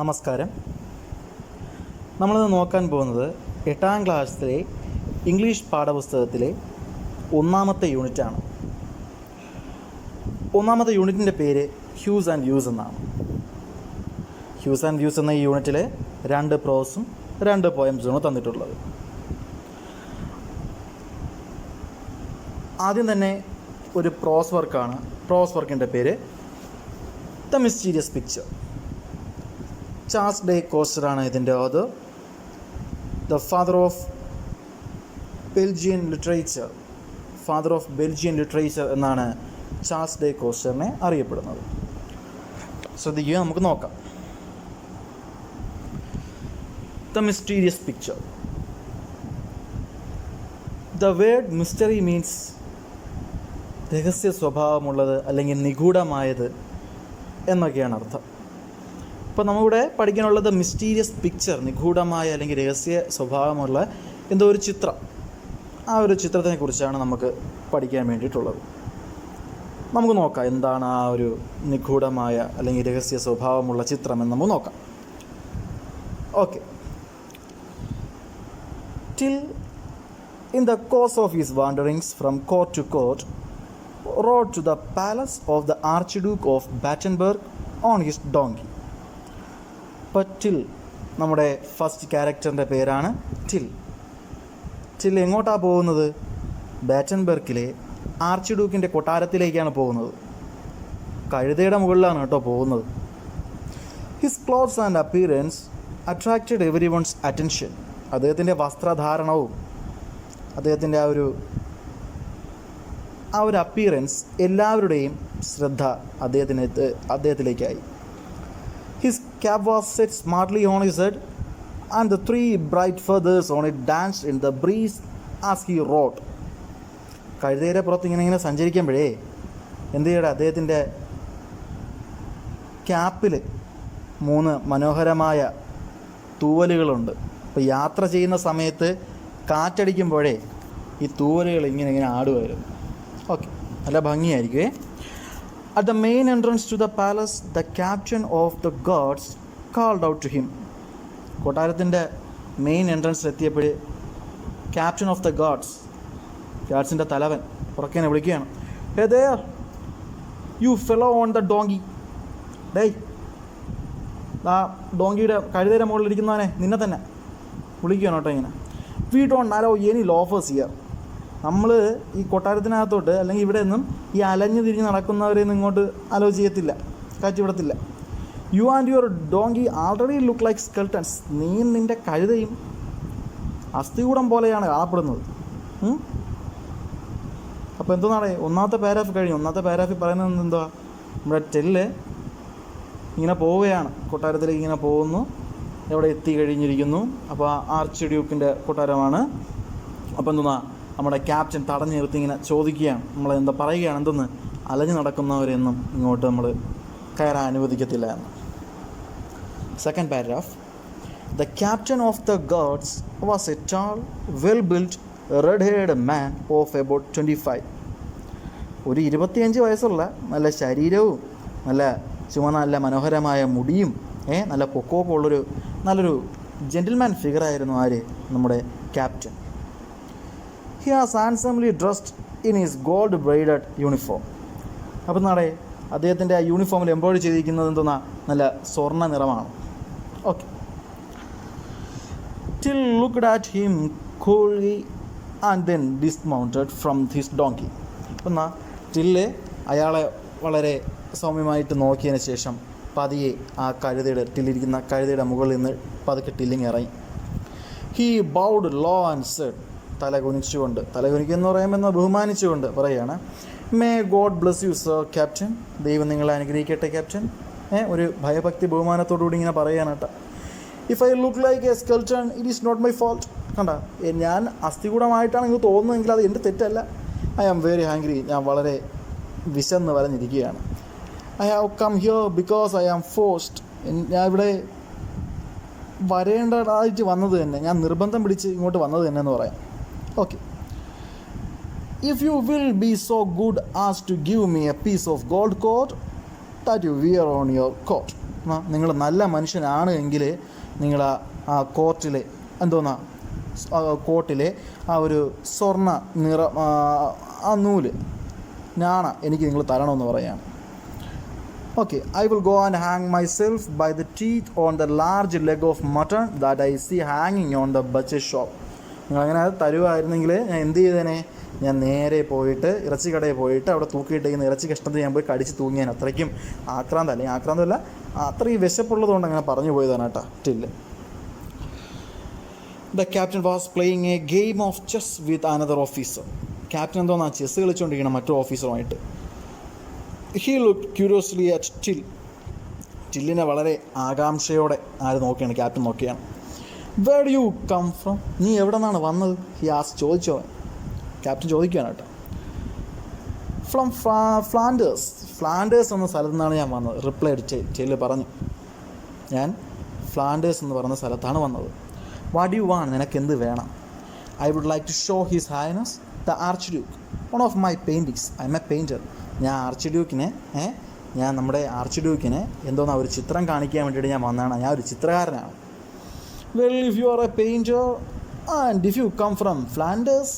നമസ്കാരം. നമ്മളിന്ന് നോക്കാൻ പോകുന്നത് 8ാം ക്ലാസ്സിലെ ഇംഗ്ലീഷ് പാഠപുസ്തകത്തിലെ 1ാമത്തെ യൂണിറ്റാണ്. 1ാമത്തെ യൂണിറ്റിൻ്റെ പേര് ഹ്യൂസ് ആൻഡ് വ്യൂസ് എന്നാണ്. ഹ്യൂസ് ആൻഡ് വ്യൂസ് എന്ന ഈ യൂണിറ്റിൽ 2 പ്രോസും 2 പോയംസുമാണ് തന്നിട്ടുള്ളത്. ആദ്യം തന്നെ ഒരു പ്രോസ് വർക്കാണ്. പ്രോസ് വർക്കിൻ്റെ പേര് the mysterious picture. Charles De കോസ്റ്ററാണ് ഇതിൻ്റെ author. The father of Belgian literature എന്നാണ് ചാൾസ് ഡേ കോസ്റ്ററിനെ അറിയപ്പെടുന്നത്. ശ്രദ്ധിക്കുക, നമുക്ക് നോക്കാം. The mysterious picture. The word mystery means രഹസ്യ സ്വഭാവമുള്ളത് അല്ലെങ്കിൽ നിഗൂഢമായത് എന്നൊക്കെയാണ് അർത്ഥം. ഇപ്പോൾ നമ്മളിവിടെ പഠിക്കാനുള്ളത് മിസ്റ്റീരിയസ് പിക്ചർ, നിഗൂഢമായ അല്ലെങ്കിൽ രഹസ്യ സ്വഭാവമുള്ള എന്തോ ഒരു ചിത്രം. ആ ഒരു ചിത്രത്തിനെ കുറിച്ചാണ് നമുക്ക് പഠിക്കാൻ വേണ്ടിയിട്ടുള്ളത്. നമുക്ക് നോക്കാം എന്താണ് ആ ഒരു നിഗൂഢമായ അല്ലെങ്കിൽ രഹസ്യ സ്വഭാവമുള്ള ചിത്രം എന്ന് നമുക്ക് നോക്കാം. Okay. Till in the course of his wanderings from court to court rode to the palace of the Archduke of Battenberg on his donkey. അപ്പോൾ ടിൽ നമ്മുടെ ഫസ്റ്റ് ക്യാരക്ടറിൻ്റെ പേരാണ് ടിൽ. ടിൽ എങ്ങോട്ടാണ് പോകുന്നത്? ബാറ്റൻബർഗിലെ ആർച്ച് ഡ്യൂക്കിൻ്റെ കൊട്ടാരത്തിലേക്കാണ് പോകുന്നത്. കഴുതയുടെ മുകളിലാണ് കേട്ടോ പോകുന്നത്. His clothes and appearance attracted everyone's attention. അദ്ദേഹത്തിൻ്റെ വസ്ത്രധാരണവും അദ്ദേഹത്തിൻ്റെ ആ ഒരു അപ്പിയറൻസ് എല്ലാവരുടെയും ശ്രദ്ധ അദ്ദേഹത്തിലേക്കായി. His cap was set smartly on his head, and the 3 bright feathers on it danced in the breeze as he rode. കഴുതയുടെ പുറത്ത് ഇങ്ങനെ സഞ്ചരിക്കുമ്പോഴേ എന്ത് ചെയ്യട്ടെ, അദ്ദേഹത്തിൻ്റെ ക്യാപ്പിൽ 3 മനോഹരമായ തൂവലുകളുണ്ട്. അപ്പോൾ യാത്ര ചെയ്യുന്ന സമയത്ത് കാറ്റടിക്കുമ്പോഴേ ഈ തൂവലുകൾ ഇങ്ങനെ ആടുമായിരുന്നു. ഓക്കെ, നല്ല ഭംഗിയായിരിക്കുമേ. At the main entrance to the palace, the captain of the guards called out to him. കൊട്ടാരത്തിൻ്റെ മെയിൻ എൻട്രൻസിൽ എത്തിയപ്പോൾ ക്യാപ്റ്റൻ ഓഫ് ദ ഗാർഡ്സിൻ്റെ തലവൻ പുറക്കേനെ വിളിക്കുകയാണ്. Hey there, you fellow on the donkey. ഡേയ്, ആ ഡോങ്കിയുടെ കഴുതയുടെ മുകളിലിരിക്കുന്നവനെ നിന്നെ തന്നെ വിളിക്കുകയാണ് കേട്ടോ ഇങ്ങനെ. We don't allow any loafers here. നമ്മൾ ഈ കൊട്ടാരത്തിനകത്തോട്ട് അല്ലെങ്കിൽ ഇവിടെ നിന്നും ഈ അലഞ്ഞു തിരിഞ്ഞ് നടക്കുന്നവരെയൊന്നും ഇങ്ങോട്ട് അലോ ചെയ്യത്തില്ല, കാറ്റിവിടത്തില്ല. You and your donkey already look like skeletons. നിൻ്റെ കഴുതയും അസ്ഥികൂടം പോലെയാണ് കാണപ്പെടുന്നത്. അപ്പോൾ എന്തോന്നാണ് 1ാമത്തെ പാരാഗ്രാഫ് കഴിഞ്ഞു. 1ാമത്തെ പാരാഗ്രാഫിൽ പറയുന്നത് എന്തുവാ? നമ്മുടെ ടെല്ല് ഇങ്ങനെ പോവുകയാണ്, കൊട്ടാരത്തിലേക്ക് ഇങ്ങനെ പോകുന്നു, എവിടെ എത്തി കഴിഞ്ഞിരിക്കുന്നു. അപ്പോൾ ആർച്ച് ഡ്യൂക്കിൻ്റെ കൊട്ടാരമാണ്. അപ്പോൾ എന്തെന്നാ നമ്മുടെ ക്യാപ്റ്റൻ തടഞ്ഞു നിർത്തി ഇങ്ങനെ ചോദിക്കുകയാണ്, നമ്മളെന്താ പറയുകയാണ്, എന്തെന്ന് അലഞ്ഞു നടക്കുന്നവരെയൊന്നും ഇങ്ങോട്ട് നമ്മൾ കയറാൻ അനുവദിക്കത്തില്ല എന്ന്. Second paragraph. The captain of the guards was A tall well built red haired man of about 25. ഒരു 25 വയസ്സുള്ള നല്ല ശരീരവും നല്ല മനോഹരമായ മുടിയും നല്ല പൊക്കമൊക്കെ ഉള്ളൊരു നല്ലൊരു ജെൻറ്റിൽമാൻ ഫിഗറായിരുന്നു ആര്? നമ്മുടെ captain. He was handsomely dressed in his gold braided uniform. അപ്പോൾ നാളെ അദ്ദേഹത്തിൻ്റെ ആ യൂണിഫോമിൽ എംബ്രോയിഡറി ചെയ്തിരിക്കുന്നത് എന്തോന്നാ? നല്ല സ്വർണ്ണ നിറമാണ്. Okay. Till looked at him coolly and then dismounted from his donkey. അപ്പോൾ ടില്ല് അയാളെ വളരെ സൗമ്യമായിട്ട് നോക്കിയതിന് ശേഷം പതിയെ ആ ടില്ലിരിക്കുന്ന കഴുതയുടെ മുകളിൽ നിന്ന് പതുക്കെ ടില്ലിങ് ഇറങ്ങി. He bowed low and said, തലകുനിക്കുന്നു പറയുമെന്ന് ബഹുമാനിച്ചുകൊണ്ട് പറയുകയാണ്, may God bless you sir captain. ദൈവം നിങ്ങളെ അനുഗ്രഹിക്കട്ടെ ക്യാപ്റ്റൻ. ഒരു ഭയഭക്തി ബഹുമാനത്തോടുകൂടി ഇങ്ങനെ പറയുകയാണ് കേട്ടോ. If I look like a skeleton it is not my fault. കണ്ട, ഞാൻ അസ്ഥികൂടമായിട്ടാണ് നിങ്ങൾക്ക് തോന്നുന്നതെങ്കിൽ അത് എൻ്റെ തെറ്റല്ല. I am very hungry. ഞാൻ വളരെ വിശന്ന് വരഞ്ഞിരിക്കുകയാണ്. I have come here because I am forced. ഞാൻ ഇവിടെ വരേണ്ടതായിട്ട് വന്നത് തന്നെ, ഞാൻ നിർബന്ധം പിടിച്ച് ഇങ്ങോട്ട് വന്നത് തന്നെ എന്ന് പറയാം. Okay. If you will be so good as to give me a piece of gold coat that you wear on your coat. നിങ്ങൾ നല്ല മനുഷ്യനാണ് എങ്കിൽ നിങ്ങൾ ആ കോർട്ടിലെ എന്തോന്നാ കോർട്ടിലെ ആ ഒരു സ്വർണ്ണ ആ നൂല് ഞാണ എനിക്ക് നിങ്ങൾ തരണമെന്ന് പറയുകയാണ്. Okay, I will go and hang myself by the teeth on the large leg of mutton that I see ഹാങ്ങിങ് ഓൺ ദ ബച്ചർ ഷോപ്പ്. നിങ്ങളങ്ങനെ അത് തരുമായിരുന്നെങ്കിൽ ഞാൻ എന്ത് ചെയ്തേനെ? ഞാൻ നേരെ പോയിട്ട് ഇറച്ചി കടയിൽ പോയിട്ട് അവിടെ തൂക്കിയിട്ടേക്കുന്ന ഇറച്ചി കഷ്ണത്തിൽ ഞാൻ പോയി കടിച്ച് തൂങ്ങിയാൻ. അത്രയ്ക്കും ആക്രാന്തം, അല്ലെങ്കിൽ ആക്രാന്തമല്ല, അത്രയും വിശപ്പുള്ളതുകൊണ്ട് അങ്ങനെ പറഞ്ഞു പോയതാണ് കേട്ടോ. Till the captain was playing a game of chess with another officer. Captain എന്തോന്നാ ചെസ് കളിച്ചുകൊണ്ടിരിക്കണം മറ്റൊരു ഓഫീസറുമായിട്ട്. He look curiously at Till. ടില്ലിനെ വളരെ ആകാംക്ഷയോടെ ആര് നോക്കിയാണ്? ക്യാപ്റ്റൻ നോക്കിയാണ്. Where do you come from? നീ എവിടെ നിന്നാണ് വന്നത്? ഹി ആസ് ചോദിച്ചോ. ക്യാപ്റ്റൻ ചോദിക്കുകയാണ് കേട്ടോ. From Flanders. ഫ്ലാൻഡേഴ്സ് എന്ന സ്ഥലത്തു നിന്നാണ് ഞാൻ വന്നത്. റിപ്ലൈ ടില്ല് പറഞ്ഞു, ഞാൻ ഫ്ലാൻഡേഴ്സ് എന്ന് പറയുന്ന സ്ഥലത്താണ് വന്നത്. What you want? നിനക്ക് എന്ത് വേണം? I would like to show his highness the archduke one of my paintings. I am a painter. ഞാൻ ആർച്ച് ഡ്യൂക്കിനെ ഞാൻ നമ്മുടെ ആർച്ച് ഡ്യൂക്കിനെ എന്തോന്നാ ഒരു ചിത്രം കാണിക്കാൻ വേണ്ടിയിട്ട് ഞാൻ വന്നതാണ്. ഞാൻ ഒരു ചിത്രകാരനാണ്. Well, if you are a painter and if you come from Flanders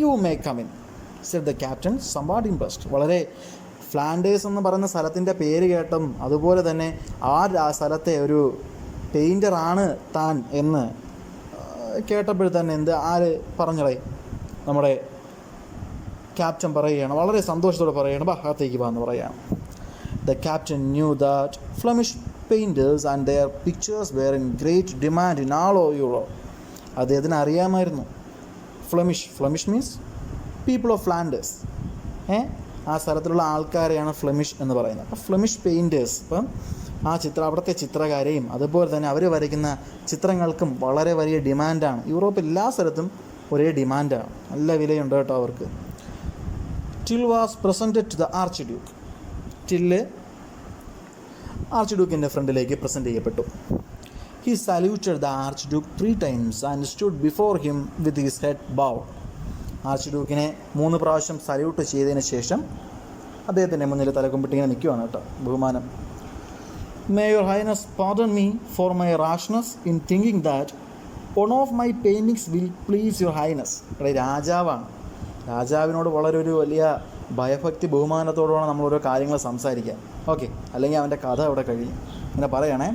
you may come in, said the captain somewhat impressed. വളരെ ഫ്ലാൻഡേഴ്സ് എന്ന് പറയുന്ന സ്ഥലത്തിൻ്റെ പേര് കേട്ടും അതുപോലെ തന്നെ ആ സ്ഥലത്തെ ഒരു പെയിൻറ്ററാണ് താൻ എന്ന് കേട്ടപ്പോഴത്തന്നെ ആര് പറഞ്ഞളേ? നമ്മുടെ ക്യാപ്റ്റൻ പറയുകയാണ്, വളരെ സന്തോഷത്തോടെ പറയുകയാണ്, അകത്തേക്ക് എന്ന് പറയുകയാണ്. The captain knew that Flemish painters and their pictures were in great demand in all over Europe. അദ്ദേഹത്തിന് അറിയാമായിരുന്നു Flemish means people of Flanders. ആ സ്ഥലത്തിലുള്ള ആൾക്കാരെയാണ് ഫ്ലെമിഷ് എന്ന് പറയുന്നത്. അപ്പോൾ ഫ്ലെമിഷ് പെയിൻറ്റേഴ്സ്, ഇപ്പം അവിടുത്തെ ചിത്രകാരെയും അതുപോലെ തന്നെ അവർ വരയ്ക്കുന്ന ചിത്രങ്ങൾക്കും വളരെ വലിയ ഡിമാൻഡാണ്. യൂറോപ്പ് എല്ലാ സ്ഥലത്തും ഒരേ ഡിമാൻഡാണ്, നല്ല വിലയുണ്ട് കേട്ടോ അവർക്ക്. Till was presented to the archduke. Till ആർച്ച് ഡ്യൂക്കിൻ്റെ ഫ്രണ്ടിലേക്ക് പ്രസൻറ്റ് ചെയ്യപ്പെട്ടു. He saluted the archduke 3 times and stood before him with his head bowed. ആർച്ച് ഡ്യൂക്കിനെ 3 പ്രാവശ്യം സല്യൂട്ട് ചെയ്തതിന് ശേഷം അദ്ദേഹത്തിൻ്റെ മുന്നിൽ തലകുമ്പിട്ടിങ്ങനെ നിൽക്കുകയാണ് കേട്ടോ, ബഹുമാനം. May your highness pardon me for my rashness in thinking that one of my paintings will please your highness. ഇവിടെ രാജാവാണ്. രാജാവിനോട് വളരെ ഒരു വലിയ ഭയഭക്തി ബഹുമാനത്തോടുമാണ് നമ്മൾ ഓരോ കാര്യങ്ങൾ സംസാരിക്കുക. ഓക്കെ, അല്ലെങ്കിൽ അവൻ്റെ കഥ അവിടെ കഴിയും. ഇങ്ങനെ പറയണേ,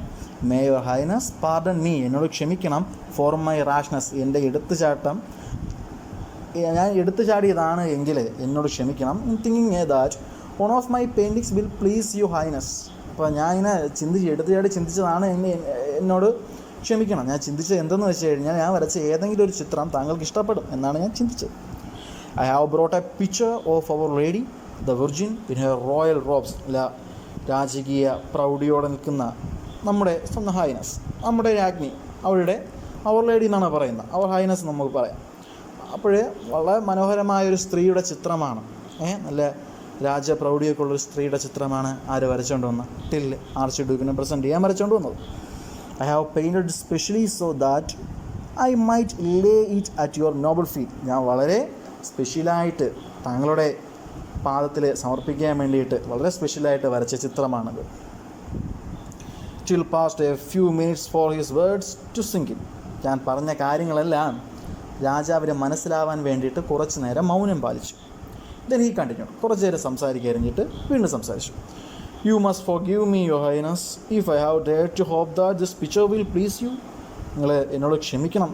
may your highness pardon me, എന്നോട് ക്ഷമിക്കണം, ഫോർ മൈ റാഷ്നസ്, എൻ്റെ എടുത്തുചാട്ടം, ഞാൻ എടുത്തു ചാടിയതാണ് എങ്കിൽ എന്നോട് ക്ഷമിക്കണം. Thinking that one of my paintings will please U highness. അപ്പോൾ ഞാൻ ഇങ്ങനെ എടുത്തുചാടി ചിന്തിച്ചതാണ് എന്നോട് ക്ഷമിക്കണം. ഞാൻ ചിന്തിച്ചത് എന്തെന്ന് വെച്ച് കഴിഞ്ഞാൽ ഞാൻ വരച്ച ഏതെങ്കിലും ഒരു ചിത്രം താങ്കൾക്ക് ഇഷ്ടപ്പെടും എന്നാണ് ഞാൻ ചിന്തിച്ചത്. I have brought a picture of our lady the virgin in her royal robes. രാജകീയ പ്രൗഢിയോടെ നിൽക്കുന്ന നമ്മുടെ സ്വന്തം ഹൈനസ്, നമ്മുടെ രാജ്ഞി, അവരുടെ അവർ ലേഡി എന്നാണ് പറയുന്നത്, അവർ ഹൈനസ് നമുക്ക് പറയാം. അപ്പോൾ വളരെ മനോഹരമായൊരു സ്ത്രീയുടെ ചിത്രമാണ്, നല്ല രാജപ്രൗഢിയൊക്കെ ഉള്ളൊരു സ്ത്രീയുടെ ചിത്രമാണ് ആര് വരച്ചുകൊണ്ട് വന്നത്? ടില്ല് ആർച്ച് ഡ്യൂക്കിനെ പ്രസൻറ്റ് ചെയ്യാൻ വരച്ചുകൊണ്ട് വന്നത്. I have painted specially so that I might Leh it at your Noble feet. ഞാൻ വളരെ സ്പെഷ്യലായിട്ട് താങ്കളുടെ പാദത്തിൽ സമർപ്പിക്കാൻ വേണ്ടിയിട്ട് വളരെ സ്പെഷ്യലായിട്ട് വരച്ച ചിത്രമാണത്. Till paused a few minutes for his words to sink in. ഞാൻ പറഞ്ഞ കാര്യങ്ങളെല്ലാം രാജാവിന് മനസ്സിലാവാൻ വേണ്ടിയിട്ട് കുറച്ച് നേരം മൗനം പാലിച്ചു. Then he continue. കുറച്ച് നേരം സംസാരിക്കറിഞ്ഞിട്ട് വീണ്ടും സംസാരിച്ചു. You must forgive me your highness if I have dared to hope that this picture will please you. നിങ്ങൾ എന്നോട് ക്ഷമിക്കണം,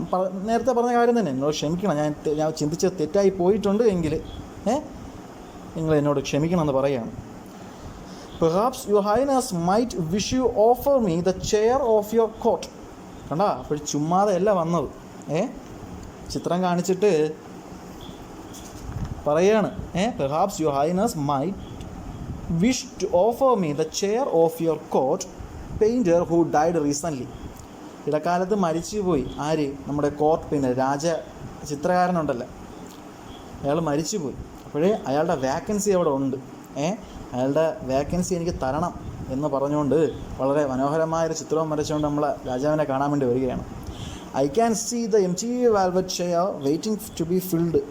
നേരത്തെ പറഞ്ഞ കാര്യം തന്നെ, എന്നോട് ക്ഷമിക്കണം. ഞാൻ ചിന്തിച്ച് തെറ്റായി പോയിട്ടുണ്ട് എങ്കിൽ നിങ്ങൾ എന്നോട് ക്ഷമിക്കണം എന്ന് പറയുകയാണ്. Perhaps your highness might wish you offer me the chair of your court. കണ്ടാ, അപ്പോൾ ചുമ്മാതെ അല്ല വന്നത്, ചിത്രം കാണിച്ചിട്ട് പറയാണ്. Perhaps your highness might wish to offer me the chair of your court painter who died recently. ഇടക്കാലത്ത് മരിച്ചുപോയി ആര്? നമ്മുടെ കോർട്ട് പെയിൻറ്റർ, രാജ ചിത്രകാരനുണ്ടല്ലോ, അയാൾ മരിച്ചുപോയി. അപ്പോഴേ അയാളുടെ വേക്കൻസി അവിടെ ഉണ്ട്, അയാളുടെ വേക്കൻസി എനിക്ക് തരണം എന്ന് പറഞ്ഞുകൊണ്ട് വളരെ മനോഹരമായൊരു ചിത്രവും വരച്ചുകൊണ്ട് നമ്മൾ രാജാവിനെ കാണാൻ വേണ്ടി വരികയാണ്. I can see the empty velvet chair waiting to be filled.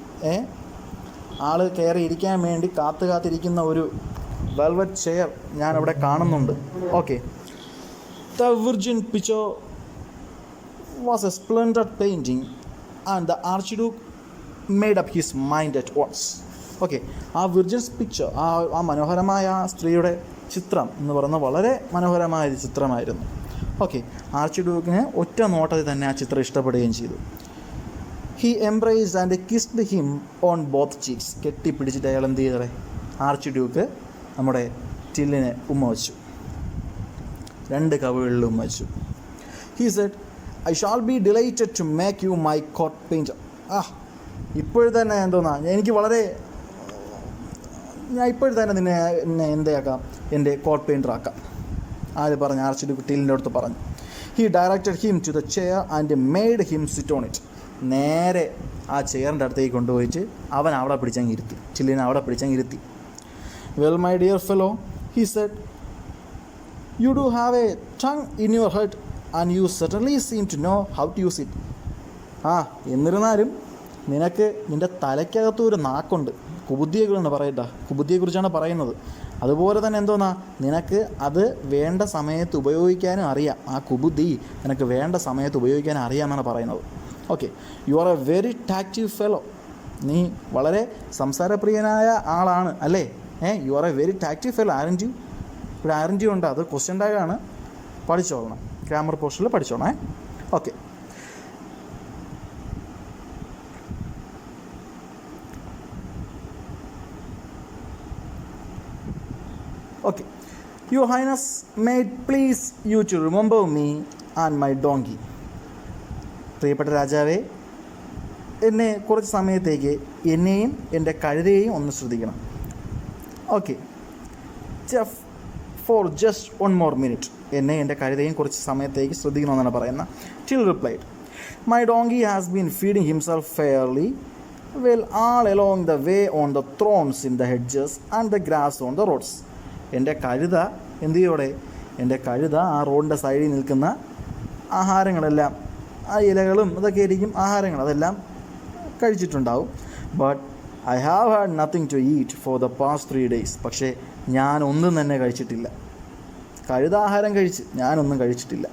ആൾ കയറി ഇരിക്കാൻ വേണ്ടി കാത്തിരിക്കുന്ന ഒരു വെൽവറ്റ് ചെയർ ഞാൻ അവിടെ കാണുന്നുണ്ട്. Okay, The Virgin picture was a splendid painting and the Archduke made up his mind at once. Okay, ആ വിർജിൻസ് പിക്ചർ, ആ മനോഹരമായ ആ സ്ത്രീയുടെ ചിത്രം എന്ന് പറയുന്നത് വളരെ മനോഹരമായ ഒരു ചിത്രമായിരുന്നു. ഓക്കെ, ആർച്ച് ഡ്യൂക്കിന് ഒറ്റ നോട്ടത്തിൽ തന്നെ ആ ചിത്രം ഇഷ്ടപ്പെടുകയും ചെയ്തു. He embraced and kissed him on both cheeks. കെട്ടിപ്പിടിച്ചിട്ട് അയാൾ എന്ത് ചെയ്തേ, ആർച്ച് ഡ്യൂക്ക് നമ്മുടെ ടില്ലിനെ ഉമ്മ വെച്ചു, രണ്ട് കവികളിൽ ഉമ്മ വെച്ചു. He said, I shall be delighted to make you my court painter. ഇപ്പോഴത്തന്നെ എന്തോന്നാ, എനിക്ക് വളരെ, ഞാൻ ഇപ്പോഴത്തന്നെ എന്നെ എന്താക്കാം, എൻ്റെ കോട്ട് പെയിൻറ്റർ ആക്കാം. ആര് പറഞ്ഞു? ആർച്ച് ഡ്യൂക്ക് ടില്ലിൻ്റെ അടുത്ത് പറഞ്ഞു. He directed him to the chair and made him sit on it. നേരെ ആ ചെയറിൻ്റെ അടുത്തേക്ക് കൊണ്ടുപോയിട്ട് അവൻ അവിടെ പിടിച്ചങ്ങ് ഇരുത്തി, ടില്ലിനെ അവിടെ പിടിച്ചങ്ങ് ഇരുത്തി. Well my dear fellow, he said, you do have a tongue in your head and you certainly seem to know how to use it. എന്നിരുന്നാലും നിനക്ക് നിൻ്റെ തലയ്ക്കകത്തും ഒരു നാക്കുണ്ട്. കുബുദ്ധിയെക്കുറിച്ചാണ് പറയട്ടാ, കുബുദ്ധിയെക്കുറിച്ചാണ് പറയുന്നത്. അതുപോലെ തന്നെ എന്തോന്നാ, നിനക്ക് അത് വേണ്ട സമയത്ത് ഉപയോഗിക്കാനും അറിയാം. ആ കുബുദ്ധി നിനക്ക് വേണ്ട സമയത്ത് ഉപയോഗിക്കാനും അറിയാമെന്നാണ് പറയുന്നത്. Okay, you are a very talkative fellow. നീ വളരെ സംസാരപ്രിയനായ ആളാണ് അല്ലേ? You are a very talkative fellow. ആരൻറ്റി, ഇവിടെ ആരൻറ്റി ഉണ്ട്, അത് ക്വസ്റ്റ്യൻ ടാഗാണ്, പഠിച്ചോളണം, ഗ്രാമർ പോർഷനിൽ പഠിച്ചോണേ. Okay, okay, your highness may it please you to remember me and my donkey. പ്രിയപ്പെട്ട രാജാവേ, എന്നെ കുറച്ച് സമയത്തേക്ക് എന്നെയും എൻ്റെ കഴുതയെയും ഒന്ന് ശ്രദ്ധിക്കണം. Okay, for just 1 more minute. എന്നെ എൻ്റെ കഴുതയും കുറച്ച് സമയത്തേക്ക് ശ്രദ്ധിക്കണമെന്നാണ് പറയുന്നത്. Till replied, my donkey has been feeding himself fairly well all along the way on the thorns in the hedges and the grass on the roads. എൻ്റെ കഴുത എന്ത് ചെയ്യോടെ, എൻ്റെ കഴുത ആ റോഡിൻ്റെ സൈഡിൽ നിൽക്കുന്ന ആഹാരങ്ങളെല്ലാം, ആ ഇലകളും ഇതൊക്കെ ആയിരിക്കും ആഹാരങ്ങൾ, അതെല്ലാം കഴിച്ചിട്ടുണ്ടാവും. But I have had nothing to eat for the past 3 days. പക്ഷേ ഞാനൊന്നും തന്നെ കഴിച്ചിട്ടില്ല. കഴുത ആഹാരം കഴിച്ച്, ഞാനൊന്നും കഴിച്ചിട്ടില്ല.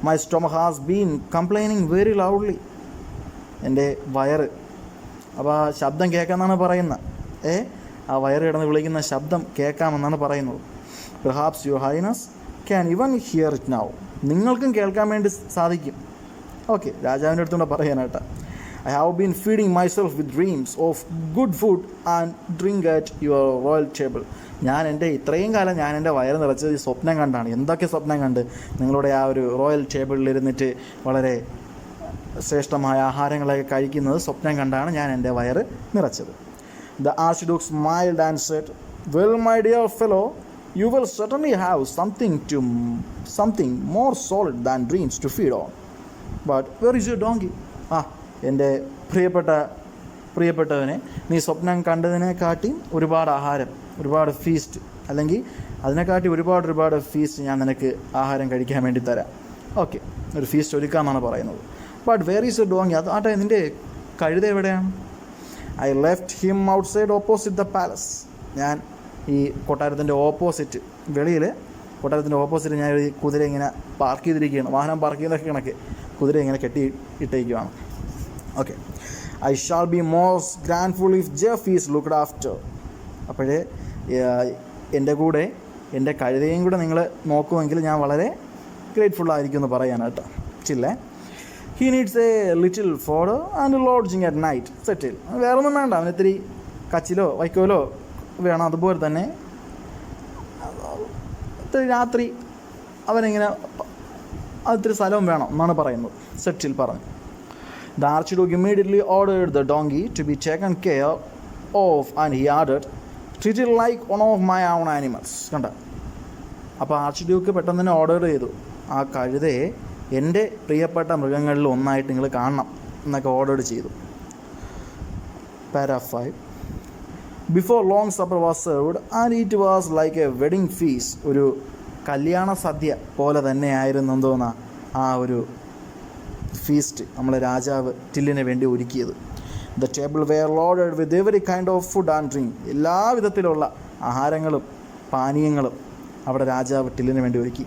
My stomach has been complaining very loudly. എൻ്റെ വയറ്, അപ്പോൾ ആ ശബ്ദം കേൾക്കാമെന്നാണ് പറയുന്നത്. ആ വയറ് കിടന്ന് വിളിക്കുന്ന ശബ്ദം കേൾക്കാമെന്നാണ് പറയുന്നത്. പെർഹാപ്സ് യുവർ ഹൈനസ് ക്യാൻ ഇവൻ ഹിയർ ഇറ്റ് നൗ. നിങ്ങൾക്കും കേൾക്കാൻ വേണ്ടി സാധിക്കും. ഓക്കെ, രാജാവിൻ്റെ അടുത്തുകൂടെ പറയാനായിട്ട്. I have been feeding myself with dreams of good food and drink at your royal table. ഞാൻ ഇത്രയും കാലം ഞാൻ എൻ്റെ വയറ് നിറച്ചത് സ്വപ്നം കണ്ടാണ്. എന്തൊക്കെ സ്വപ്നം കണ്ട്, നിങ്ങളുടെ ആ ഒരു റോയൽ ടേബിളിലിരുന്നിട്ട് വളരെ ശ്രേഷ്ഠമായ ആഹാരങ്ങളൊക്കെ കഴിക്കുന്നത് സ്വപ്നം കണ്ടാണ് ഞാൻ എൻ്റെ വയറ് നിറച്ചത്. The Archduke smiled and said, well, my dear fellow, you will certainly have something more solid than dreams to feed on. But where is your donkey? എൻ്റെ പ്രിയപ്പെട്ടവനെ, നീ സ്വപ്നം കണ്ടതിനെക്കാട്ടി ഒരുപാട് ആഹാരം, ഒരുപാട് ഫീസ്റ്റ്, അല്ലെങ്കിൽ അതിനെക്കാട്ടി ഒരുപാട് ഫീസ്റ്റ് ഞാൻ നിനക്ക് ആഹാരം കഴിക്കാൻ വേണ്ടി തരാം. ഓക്കെ, ഒരു ഫീസ്റ്റ് ഒരുക്കാമെന്നാണ് പറയുന്നത്. But where is your donkey? ആട്ടെ, നിൻ്റെ കഴുത എവിടെയാണ്? I left him outside opposite the palace. ഞാൻ ഈ കൊട്ടാരത്തിൻ്റെ ഓപ്പോസിറ്റ്, വെളിയിൽ കൊട്ടാരത്തിൻ്റെ ഓപ്പോസിറ്റ് ഞാൻ ഈ കുതിര ഇങ്ങനെ പാർക്ക് ചെയ്തിരിക്കുകയാണ്. വാഹനം പാർക്ക് ചെയ്യുന്നതൊക്കെ കണക്ക് കുതിര ഇങ്ങനെ കെട്ടി ഇട്ടേക്കുവാണ്. Okay, I shall be most grateful if Jef is looked after. അപ്പോഴേ എൻ്റെ കൂടെ എൻ്റെ കഴുതയും കൂടെ നിങ്ങൾ നോക്കുമെങ്കിൽ ഞാൻ വളരെ ഗ്രേറ്റ്ഫുള്ളായിരിക്കും എന്ന് പറയാനായിട്ട്. ചില്ലേ, he needs a little fodder and lodging at night said Till. വേറൊന്നും വേണ്ട, അവന് ഇത്തിരി കച്ചിലോ വൈക്കോലോ വേണം. അതുപോലെ തന്നെ ഇത്തിരി രാത്രി അവനിങ്ങനെ അതിരി സ്ഥലവും വേണം എന്നാണ് പറയുന്നത്. സെറ്റിൽ പറഞ്ഞു. The archduke immediately ordered the donkey to be taken care of and he ordered treat it like one of my own animals. കണ്ട, അപ്പോൾ ആർച്ച്ഡ്യൂക്ക് പെട്ടെന്ന് തന്നെ ഓർഡർ ചെയ്തു, ആ കഴുതയെ എൻ്റെ പ്രിയപ്പെട്ട മൃഗങ്ങളിൽ ഒന്നായിട്ട് നിങ്ങൾ കാണണം എന്നൊക്കെ ഓർഡർ ചെയ്തു. Para 5. Before long supper was served and it was like A wedding fees. ഒരു കല്യാണ സദ്യ പോലെ തന്നെയായിരുന്നു എന്തോന്നാ ആ ഒരു ഫീസ്റ്റ് നമ്മളെ രാജാവ് ടില്ലിന് വേണ്ടി ഒരുക്കിയത്. The table were loaded with every kind of food and drink. എല്ലാ വിധത്തിലുള്ള ആഹാരങ്ങളും പാനീയങ്ങളും അവിടെ രാജാവ് ടില്ലിന് വേണ്ടി ഒരുക്കി.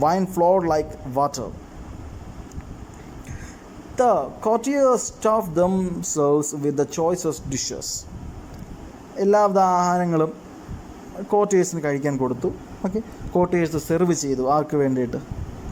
wine flowed like water. The courtiers stuffed themselves with the choicest dishes. എല്ലാവിധ ആഹാരങ്ങളും കോർട്ടിയേഴ്സിന് കഴിക്കാൻ കൊടുത്തു. ഓക്കെ, കോർട്ടിയേഴ്സ് സെർവ് ചെയ്തു ആർക്ക് വേണ്ടിയിട്ട്?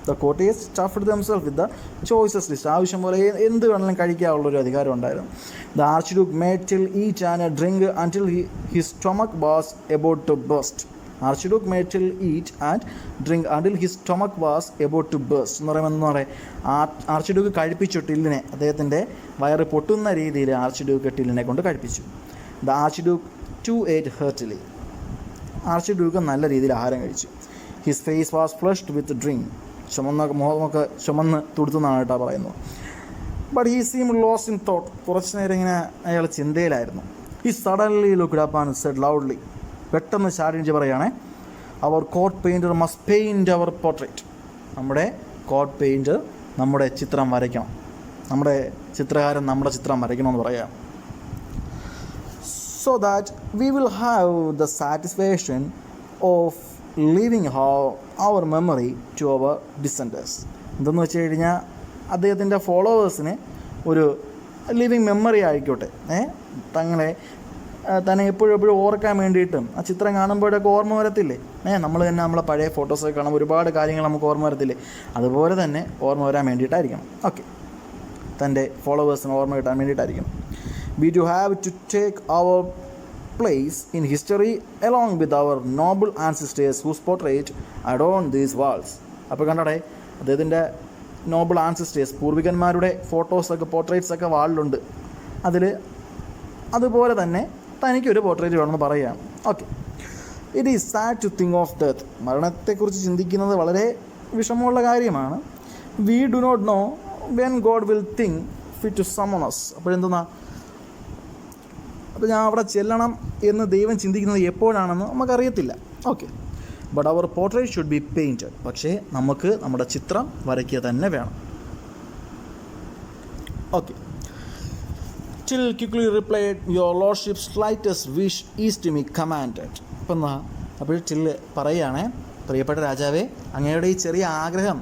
The courtiers stuffed themselves with the choicest. ആവശ്യം പോലെ എന്ത് വേണമെങ്കിലും കഴിക്കാനുള്ളൊരു അധികാരം ഉണ്ടായിരുന്നു. The archduke made Till eat and drink until his stomach was about to burst. Archduke made Till eat and drink until his stomach was about to burst എന്ന് പറയുമ്പോൾ എന്താ പറയുക, ആർച്ച് ഡ്യൂക്ക് കഴിപ്പിച്ചു ടില്ലിനെ, അദ്ദേഹത്തിൻ്റെ വയറ് പൊട്ടുന്ന രീതിയിൽ arch Duke ടില്ലിനെ കൊണ്ട് കഴിപ്പിച്ചു. ദ ആർച്ച് ഡ്യൂക്ക് ടു ഏറ്റ് ഹെർട്ടിലി. ആർച്ച് ഡ്യൂക്ക് നല്ല രീതിയിൽ ആഹാരം കഴിച്ചു. His face was flushed with drink. മുഖമൊക്കെ ചുമന്ന് തുടുത്തുന്നാണ് കേട്ടോ പറയുന്നത്. But he seem lost in thought. കുറച്ച് നേരം ഇങ്ങനെ അയാൾ ചിന്തയിലായിരുന്നു. He suddenly looked up and said loudly. പെട്ടെന്ന് ചാടിഞ്ച് പറയുകയാണെ, our court painter must paint our portrait. നമ്മുടെ കോട്ട് പെയിൻറ്റർ നമ്മുടെ ചിത്രം വരയ്ക്കണം, നമ്മുടെ ചിത്രകാരൻ നമ്മുടെ ചിത്രം വരയ്ക്കണമെന്ന് പറയാം. So that we will have the satisfaction of leaving our memory to our descendants. എന്തെന്ന് വെച്ച് കഴിഞ്ഞാൽ അദ്ദേഹത്തിൻ്റെ ഫോളോവേഴ്സിന് ഒരു ലിവിങ് മെമ്മറി ആയിക്കോട്ടെ, തന്നെ എപ്പോഴും ഓർക്കാൻ വേണ്ടിയിട്ടും ആ ചിത്രം കാണുമ്പോഴൊക്കെ ഓർമ്മ വരത്തില്ലേ, നമ്മൾ തന്നെ നമ്മളെ പഴയ ഫോട്ടോസൊക്കെ കാണുമ്പോൾ ഒരുപാട് കാര്യങ്ങൾ നമുക്ക് ഓർമ്മ വരത്തില്ലേ, അതുപോലെ തന്നെ ഓർമ്മ വരാൻ വേണ്ടിയിട്ടായിരിക്കണം. ഓക്കെ, തൻ്റെ ഫോളോവേഴ്സിന് ഓർമ്മ കിട്ടാൻ വേണ്ടിയിട്ടായിരിക്കണം. We do have to take our place in history along with our noble ancestors whose portrait adorn these walls. അപ്പോൾ കണ്ടടേ, അദ്ദേഹത്തിൻ്റെ നോബിൾ ആൻസിസ്റ്റേഴ്സ്, പൂർവികന്മാരുടെ ഫോട്ടോസൊക്കെ പോർട്രേറ്റ്സൊക്കെ വാളിലുണ്ട്. അതുപോലെ തന്നെ തനിക്കൊരു പോർട്രേറ്റ് വേണമെന്ന് പറയുകയാണ്. Okay, it is sad to think of death. മരണത്തെക്കുറിച്ച് ചിന്തിക്കുന്നത് വളരെ വിഷമമുള്ള കാര്യമാണ്. We do not know when God will think fit to summon us. അപ്പോഴെന്തെന്നാ, അപ്പോൾ ഞാൻ അവിടെ ചെല്ലണം എന്ന് ദൈവം ചിന്തിക്കുന്നത് എപ്പോഴാണെന്ന് നമുക്കറിയത്തില്ല. Okay, but our portrait should be painted. പക്ഷേ നമുക്ക് നമ്മുടെ ചിത്രം വരയ്ക്കുക തന്നെ വേണം. Okay, Till quickly replied your lordship slightest wish is to me commanded. അപ്പം എന്നാ, അപ്പോൾ ടില്ല് പറയുകയാണേ, പ്രിയപ്പെട്ട രാജാവേ, അങ്ങയുടെ ഈ ചെറിയ ആഗ്രഹം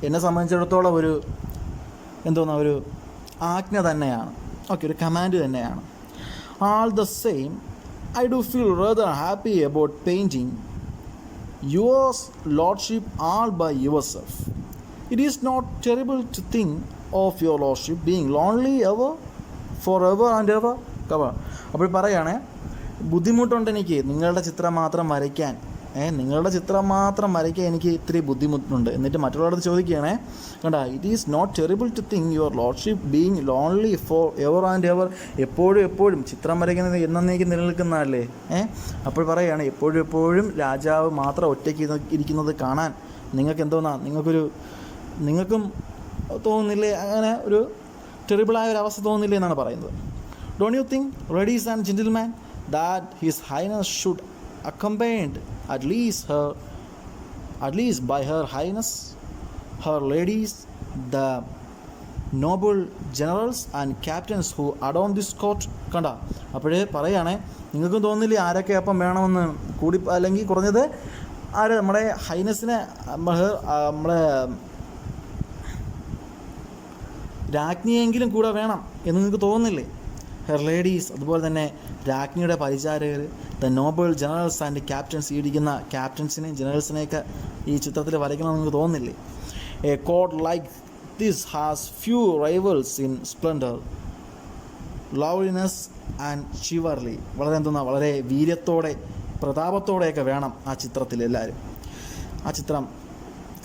എന്നെ സംബന്ധിച്ചിടത്തോളം ഒരു ഒരു ആജ്ഞ തന്നെയാണ്. ഓക്കെ, ഒരു കമാൻഡ് തന്നെയാണ്. All the same I do feel rather happy about painting yours lordship all by yourself. It is not terrible to think of your lordship being lonely ever for ever and ever cover. അപ്പോൾ പറയുകയാണെ, ബുദ്ധിമുട്ടുണ്ട് എനിക്ക് നിങ്ങളുടെ ചിത്രം മാത്രം വരയ്ക്കാൻ, നിങ്ങളുടെ ചിത്രം മാത്രം വരയ്ക്കാൻ എനിക്ക് ഇത്തിരി ബുദ്ധിമുട്ടുണ്ട്. എന്നിട്ട് മറ്റുള്ളവരുടെ ചോദിക്കുകയാണേ, കണ്ട, it is not terrible to think your lordship being lonely for ever and ever. എപ്പോഴും ചിത്രം വരയ്ക്കുന്നത് എന്നേക്ക് നിലനിൽക്കുന്നതല്ലേ. അപ്പോൾ പറയുകയാണ്, എപ്പോഴും രാജാവ് മാത്രം ഒറ്റയ്ക്ക് ഇരിക്കുന്നത് കാണാൻ നിങ്ങൾക്ക് നിങ്ങൾക്കും തോന്നുന്നില്ലേ, അങ്ങനെ ഒരു ടെറിബിളായ ഒരു അവസ്ഥ തോന്നുന്നില്ലേ എന്നാണ് പറയുന്നത്. Don't you think, ladies and gentleman, that his highness should accompanied at least by her highness, her ladies, the noble generals and captains who adorn this court. കണ്ട, അപ്പോഴേ പറയുകയാണെ, നിങ്ങൾക്കും തോന്നില്ലേ ആരൊക്കെ അപ്പം വേണമെന്ന് കൂടി, അല്ലെങ്കിൽ കുറഞ്ഞത് നമ്മുടെ ഹൈനസിനെ, നമ്മുടെ രാജ്ഞിയെങ്കിലും കൂടെ വേണം എന്ന് നിങ്ങൾക്ക് തോന്നുന്നില്ലേ? ഹെർ ലേഡീസ്, അതുപോലെ തന്നെ രാജ്ഞിയുടെ പരിചാരകർ, the noble generals and captains, ഇരിക്കുന്ന ക്യാപ്റ്റൻസിനെയും ജനറൽസിനെയൊക്കെ ഈ ചിത്രത്തിൽ വരയ്ക്കണമെന്ന് നിങ്ങൾക്ക് തോന്നുന്നില്ലേ? A court like this has few rivals in splendour, loveliness and chivalry. വളരെ വീര്യത്തോടെ പ്രതാപത്തോടെയൊക്കെ വേണം ആ ചിത്രത്തിൽ എല്ലാവരും ആ ചിത്രം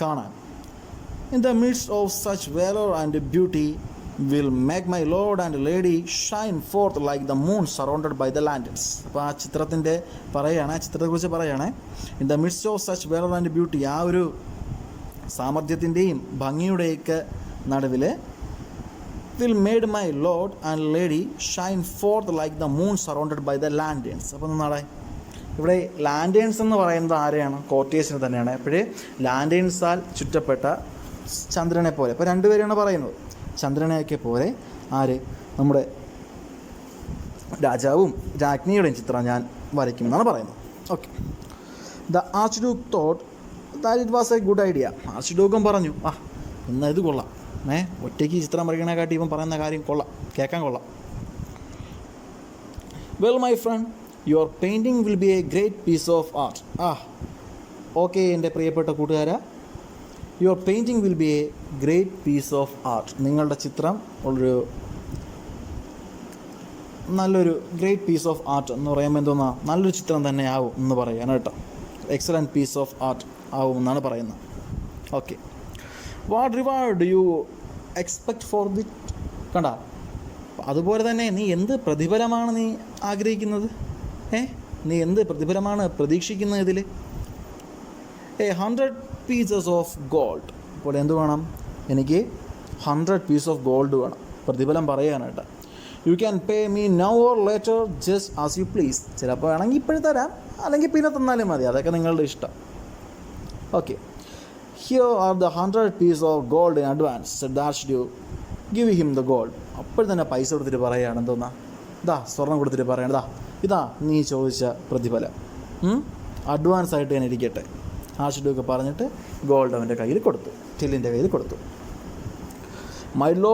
കാണാൻ. In the midst of such valour and beauty will make my lord and lady shine forth like the moon surrounded by the lanterns. അപ്പോൾ ആ ചിത്രത്തെക്കുറിച്ച് പറയുകയാണ്, in the midst of such valour and beauty, ആ ഒരു സാമർഥ്യത്തിൻ്റെയും ഭംഗിയുടെയൊക്കെ നടുവിൽ, will made my lord and lady shine forth like the moon surrounded by the lanterns. അപ്പോൾ നാളെ ഇവിടെ ലാൻറ്റേൺസ് എന്ന് പറയുന്നത് ആരെയാണ്? കോർട്ടിയേഴ്സിന് തന്നെയാണ്. അപ്പോഴേ ലാൻറ്റേൺസാൽ ചുറ്റപ്പെട്ട ചന്ദ്രനെ പോലെ, ഇപ്പോൾ രണ്ടുപേരെയാണ് പറയുന്നത്, ചന്ദ്രനെയൊക്കെ പോലെ നമ്മുടെ രാജാവും രാജ്ഞിയുടെയും ചിത്രം ഞാൻ വരയ്ക്കും എന്നാണ് പറയുന്നത്. Okay, the archduke thought that it was a good idea. ആർച്ച് ഡ്യൂക്കും പറഞ്ഞു, എന്നാൽ ഇത് കൊള്ളാം, ഒറ്റയ്ക്ക് ചിത്രം വരയ്ക്കണേക്കാട്ടി ഇവൻ പറയുന്ന കാര്യം കൊള്ളാം, കേൾക്കാൻ കൊള്ളാം. Well my friend, your painting will be a great piece of art. Okay എൻ്റെ പ്രിയപ്പെട്ട കൂട്ടുകാരാ, your painting will be a great piece of art. നിങ്ങളുടെ ചിത്രം നല്ലൊരു ഗ്രേറ്റ് പീസ് ഓഫ് ആർട്ട് എന്ന് പറയുമ്പോൾ എന്തോന്നാ, നല്ലൊരു ചിത്രം തന്നെ ആവും എന്ന് പറയാൻ കേട്ടോ. എക്സലൻറ്റ് പീസ് ഓഫ് ആർട്ട് ആവും എന്നാണ് പറയുന്നത്. Okay, what reward do you expect for the? കണ്ട, അതുപോലെ തന്നെ നീ എന്ത് പ്രതിഫലമാണ് നീ ആഗ്രഹിക്കുന്നത്? നീ എന്ത് പ്രതിഫലമാണ് പ്രതീക്ഷിക്കുന്നത് ഇതിൽ? 100 pieces ഓഫ് ഗോൾഡ്. ഇപ്പോൾ എന്ത് വേണം? എനിക്ക് 100 pieces ഓഫ് ഗോൾഡ് വേണം, പ്രതിഫലം പറയാനായിട്ട്. You can pay me now or later just as you please. ചിലപ്പോൾ വേണമെങ്കിൽ ഇപ്പോഴും തരാം, അല്ലെങ്കിൽ പിന്നെ തന്നാലും മതി, അതൊക്കെ നിങ്ങളുടെ ഇഷ്ടം. Okay, here are the 100 pieces of gold in advance. Said the arch Duke, give him the gold. അപ്പോൾ തന്നെ പൈസ കൊടുത്തിട്ട് പറയുകയാണ്, എന്തോന്നാ, സ്വർണം കൊടുത്തിട്ട് പറയണ, ഇതാ നീ ചോദിച്ച പ്രതിഫലം, അഡ്വാൻസ് ആയിട്ട് ഞാൻ ഇരിക്കട്ടെ. ആർച്ച് ഡ്യൂക്ക് പറഞ്ഞിട്ട് ഗോൾഡ് അവൻ്റെ കയ്യിൽ കൊടുത്തു, ടില്ലിൻ്റെ കയ്യിൽ കൊടുത്തു. My law